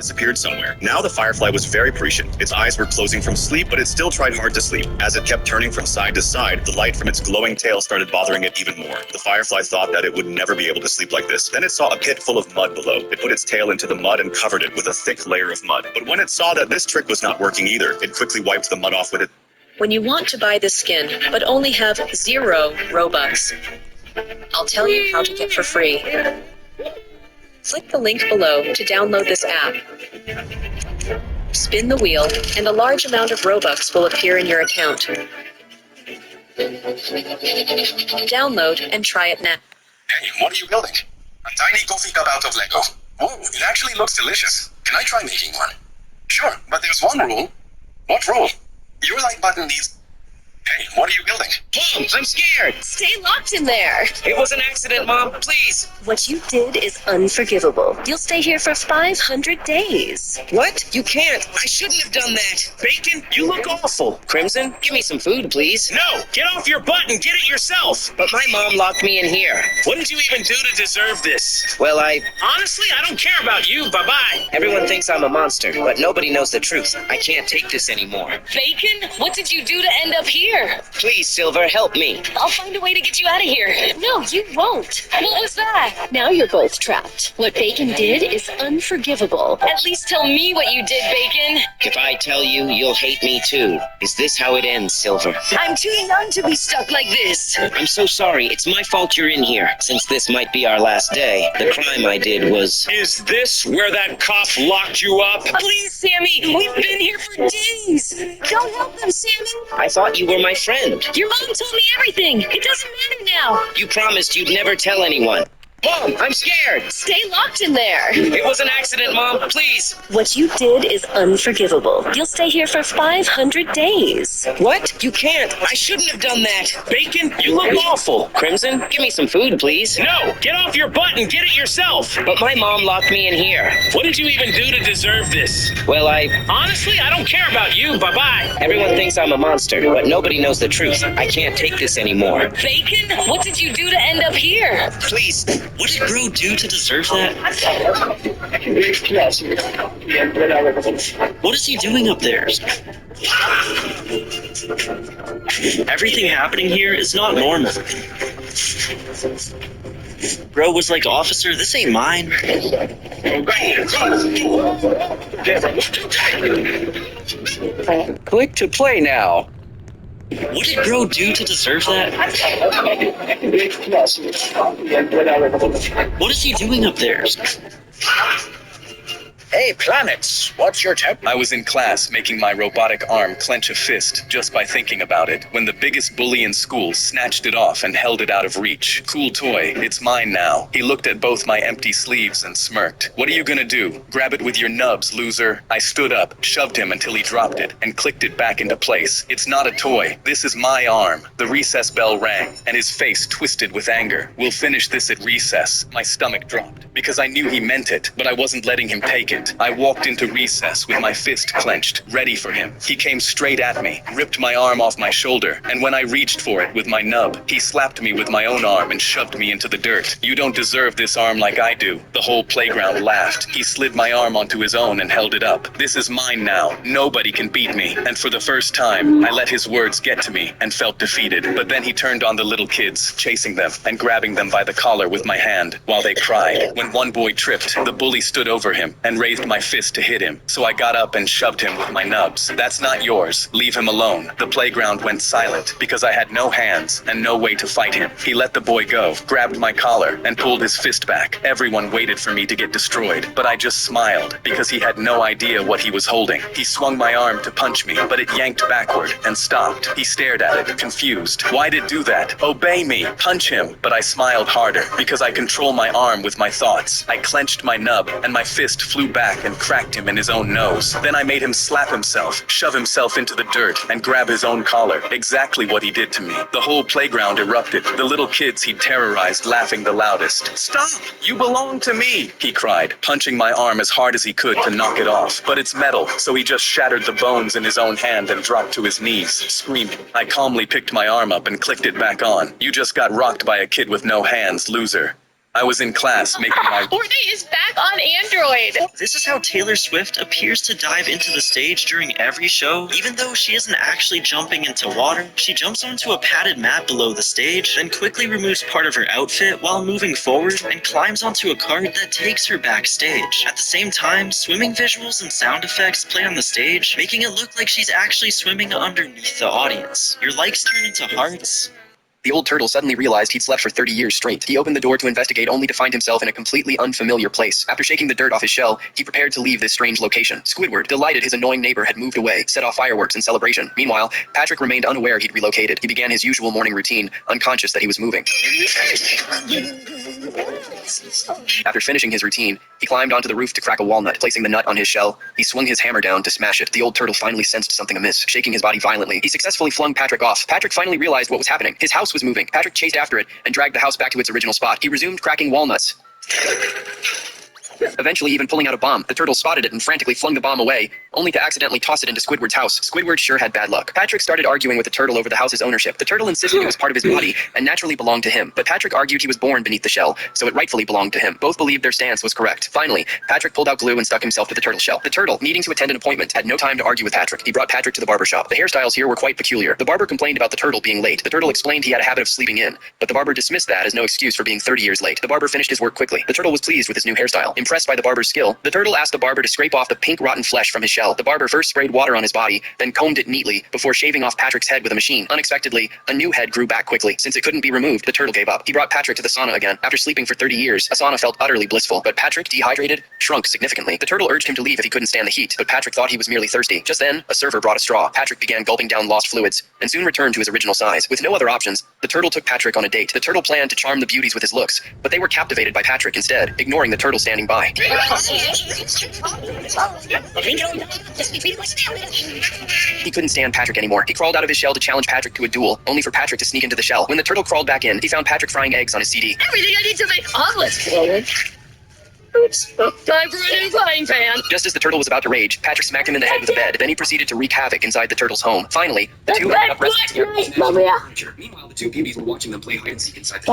disappeared somewhere. Now the firefly was very prescient. Its eyes were closing from sleep, but it still tried hard to sleep. As it kept turning from side to side, the light from its glowing tail started bothering it even more. The firefly thought that it would never be able to sleep like this. Then it saw a pit full of mud below. It put its tail into the mud and covered it with a thick layer of mud. But when it saw that this trick was not working either, it quickly wiped the mud off with it. When you want to buy this skin, but only have 0 Robux, I'll tell you how to get for free. Click the link below to download this app. Spin the wheel, and a large amount of Robux will appear in your account. Download and try it now. Hey, what are you building? A tiny coffee cup out of Lego. Oh, it actually looks delicious. Can I try making one? Sure, but there's one rule. What rule? Your like button needs... Hey, what are you building? Mom, I'm scared. Stay locked in there. It was an accident, Mom. Please. What you did is unforgivable. You'll stay here for 500 days. What? You can't. I shouldn't have done that. Bacon, you look awful. Crimson, give me some food, please. No, get off your butt and get it yourself. But my mom locked me in here. What did you even do to deserve this? Well, Honestly, I don't care about you. Bye-bye. everyone thinks I'm a monster, but nobody knows the truth. I can't take this anymore. Bacon, what did you do to end up here? Please, Silver, help me. I'll find a way to get you out of here. No, you won't. What was that? Now you're both trapped. What Bacon did is unforgivable. At least tell me what you did, Bacon. If I tell you, you'll hate me too. Is this how it ends, Silver? I'm too young to be stuck like this. I'm so sorry. It's my fault you're in here. Since this might be our last day, the crime I did was... Is this where that cop locked you up? Please, Sammy, we've been here for days. Don't help them, Sammy. I thought you were my friend. Your mom told me everything. It doesn't matter now. You promised you'd never tell anyone. Mom, I'm scared. Stay locked in there. It was an accident, Mom. Please. What you did is unforgivable. You'll stay here for 500 days. What? You can't. I shouldn't have done that. Bacon, you look awful. Crimson, give me some food, please. No, get off your butt and get it yourself. But my mom locked me in here. What did you even do to deserve this? Well, Honestly, I don't care about you. Bye-bye. everyone thinks I'm a monster, but nobody knows the truth. I can't take this anymore. Bacon, what did you do to end up here? Please. What did Bro do to deserve that? What is he doing up there? Everything happening here is not normal. Bro was like, officer, this ain't mine. Click to play now. What did Bro do to deserve that? What is he doing up there? Hey, planets, what's your temp? I was in class making my robotic arm clench a fist just by thinking about it when the biggest bully in school snatched it off and held it out of reach. Cool toy, it's mine now. He looked at both my empty sleeves and smirked. What are you gonna do? Grab it with your nubs, loser. I stood up, shoved him until he dropped it, and clicked it back into place. It's not a toy. This is my arm. The recess bell rang, and his face twisted with anger. We'll finish this at recess. My stomach dropped, because I knew he meant it, but I wasn't letting him take it. I walked into recess with my fist clenched, ready for him. He came straight at me, ripped my arm off my shoulder, and when I reached for it with my nub, he slapped me with my own arm and shoved me into the dirt. You don't deserve this arm like I do. The whole playground laughed. He slid my arm onto his own and held it up. This is mine now. Nobody can beat me. And for the first time, I let his words get to me and felt defeated. But then he turned on the little kids, chasing them and grabbing them by the collar with my hand while they cried. When one boy tripped, the bully stood over him and raised my fist to hit him. So I got up and shoved him with my nubs. That's not yours. Leave him alone. The playground went silent because I had no hands and no way to fight him. He let the boy go, grabbed my collar, and pulled his fist back. Everyone waited for me to get destroyed, but I just smiled because he had no idea what he was holding. He swung my arm to punch me, but it yanked backward and stopped. He stared at it, confused. Why'd it do that? Obey me. Punch him. But I smiled harder because I control my arm with my thoughts. I clenched my nub and my fist flew back and cracked him in his own nose. Then I made him slap himself, shove himself into the dirt, and grab his own collar. Exactly what he did to me. The whole playground erupted. The little kids he terrorized laughing the loudest. Stop! You belong to me! He cried, punching my arm as hard as he could to knock it off. But it's metal, so he just shattered the bones in his own hand and dropped to his knees, screaming. I calmly picked my arm up and clicked it back on. You just got rocked by a kid with no hands, loser. I was in class making my... Fortnite is back on Android. This is how Taylor Swift appears to dive into the stage during every show. Even though she isn't actually jumping into water, she jumps onto a padded mat below the stage, then quickly removes part of her outfit while moving forward and climbs onto a cart that takes her backstage. At the same time, swimming visuals and sound effects play on the stage, making it look like she's actually swimming underneath the audience. Your likes turn into hearts. The old turtle suddenly realized he'd slept for 30 years straight. He opened the door to investigate only to find himself in a completely unfamiliar place. After shaking the dirt off his shell, he prepared to leave this strange location. Squidward, delighted his annoying neighbor had moved away, set off fireworks in celebration. Meanwhile, Patrick remained unaware he'd relocated. He began his usual morning routine, unconscious that he was moving. After finishing his routine, he climbed onto the roof to crack a walnut. Placing the nut on his shell, he swung his hammer down to smash it. The old turtle finally sensed something amiss, shaking his body violently. He successfully flung Patrick off. Patrick finally realized what was happening. His house was moving. Patrick chased after it and dragged the house back to its original spot. He resumed cracking walnuts, eventually even pulling out a bomb. The turtle spotted it and frantically flung the bomb away, only to accidentally toss it into Squidward's house. Squidward sure had bad luck. Patrick started arguing with the turtle over the house's ownership. The turtle insisted it was part of his body and naturally belonged to him, but Patrick argued he was born beneath the shell, so it rightfully belonged to him. Both believed their stance was correct. Finally, Patrick pulled out glue and stuck himself to the turtle shell. The turtle, needing to attend an appointment, had no time to argue with Patrick. He brought Patrick to the barber shop. The hairstyles here were quite peculiar. The barber complained about the turtle being late. The turtle explained he had a habit of sleeping in, but the barber dismissed that as no excuse for being 30 years late. The barber finished his work quickly. The turtle was pleased with his new hairstyle. Impressed by the barber's skill, the turtle asked the barber to scrape off the pink rotten flesh from his shell. The barber first sprayed water on his body, then combed it neatly before shaving off Patrick's head with a machine. Unexpectedly, a new head grew back quickly. Since it couldn't be removed, the turtle gave up. He brought Patrick to the sauna again. After sleeping for 30 years, a sauna felt utterly blissful, but Patrick, dehydrated, shrunk significantly. The turtle urged him to leave if he couldn't stand the heat, but Patrick thought he was merely thirsty. Just then, a server brought a straw. Patrick began gulping down lost fluids, and soon returned to his original size. With no other options, the turtle took Patrick on a date. The turtle planned to charm the beauties with his looks, but they were captivated by Patrick instead, ignoring the turtle standing by. He couldn't stand Patrick anymore. He crawled out of his shell to challenge Patrick to a duel, only for Patrick to sneak into the shell. When the turtle crawled back in, he found Patrick frying eggs on his CD. Everything I need to make omelets. Oops. Time for a new frying pan. Just as the turtle was about to rage, Patrick smacked him in the head with a bed. Then he proceeded to wreak havoc inside the turtle's home. Finally, the two ended up wrestling together. Meanwhile, the two beauties were watching them play hide and seek inside the